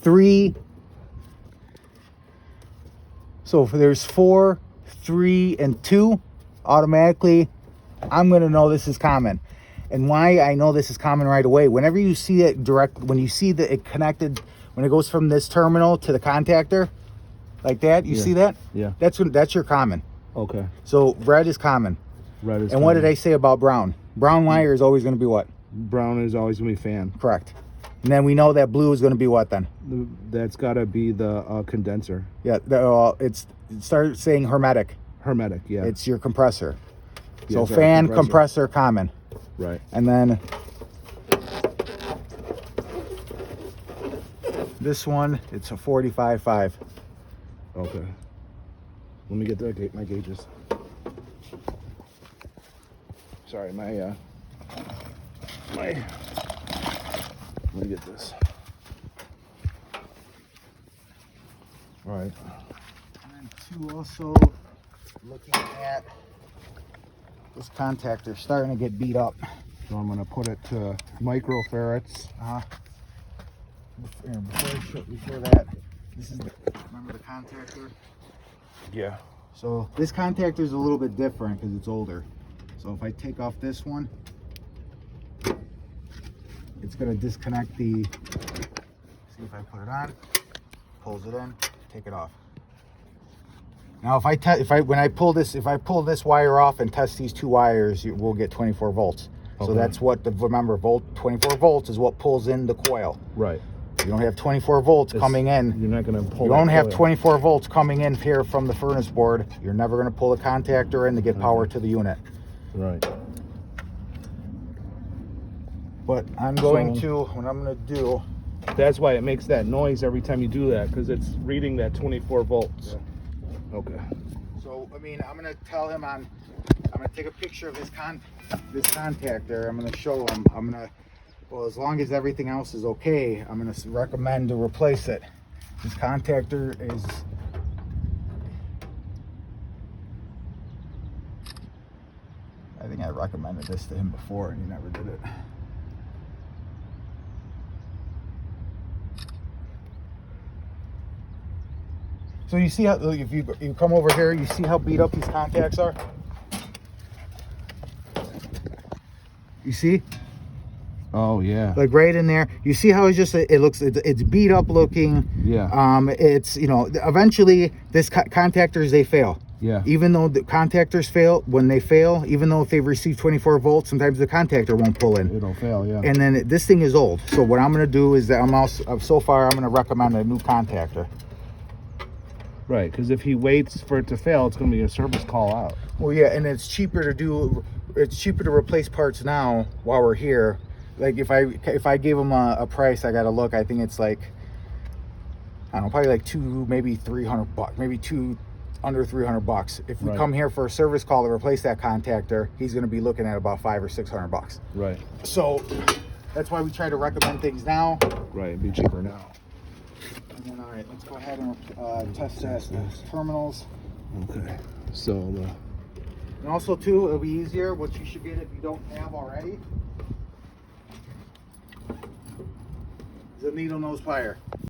3. So if there's 4, 3, and 2, automatically, I'm going to know this is common. And why I know this is common right away, whenever you see it when you see that it connected, when it goes from this terminal to the contactor, like that, you see that? Yeah. That's your common. Okay. So red is common. Red is and common. What did I say about brown? Brown wire is always going to be what? Brown is always going to be fan. Correct. And then we know that blue is going to be what then? That's got to be the condenser. Yeah, it started saying hermetic. Hermetic, yeah. It's your compressor. Yeah, so fan, compressor, common. Right. And then this one, it's a 45.5. Okay. Let me get my gauges. Sorry, let me get this. All right. And then 2, also looking at this contactor starting to get beat up. So I'm going to put it to microfarads. Before that, this is remember the contactor? Yeah. So this contactor is a little bit different because it's older. So if I take off this one, it's going to disconnect the, see if I put it on, pulls it in, take it off. Now when I pull this wire off and test these 2 wires, we'll get 24 volts. Okay. So that's what remember, 24 volts is what pulls in the coil. Right. You don't have 24 volts coming in. You're not going to pull. You don't have 24 volts coming in here from the furnace board. You're never going to pull the contactor in to get power to the unit. Right. But what I'm going to do. That's why it makes that noise every time you do that, because it's reading that 24 volts. Yeah. Okay. So I mean, I'm going to tell him I'm going to take a picture of this contactor. I'm going to show him. Well, as long as everything else is okay, I'm going to recommend to replace it. This contactor is, I think I recommended this to him before and he never did it. So you see how, if you come over here, you see how beat up these contacts are? You see? Oh yeah. Like right in there. You see how it's beat up looking. Yeah. It's, eventually this contactors, they fail. Yeah. Even though the contactors fail, when they fail, even though if they've received 24 volts, sometimes the contactor won't pull in. It'll fail, yeah. And then this thing is old. So what I'm going to do is that I'm going to recommend a new contactor. Right, because if he waits for it to fail, it's going to be a service call out. Well, yeah, and it's cheaper to replace parts now while we're here. Like if I gave him a price, I got to look. I think it's like, I don't know, probably like maybe $300, maybe under $300. If we come here for a service call to replace that contactor, he's going to be looking at about $500 or $600. Right. So that's why we try to recommend things now. Right, it'd be cheaper now. And then, all right, let's go ahead and test the terminals. Okay. So. And also too, it'll be easier. What you should get if you don't have already is a needle nose plier.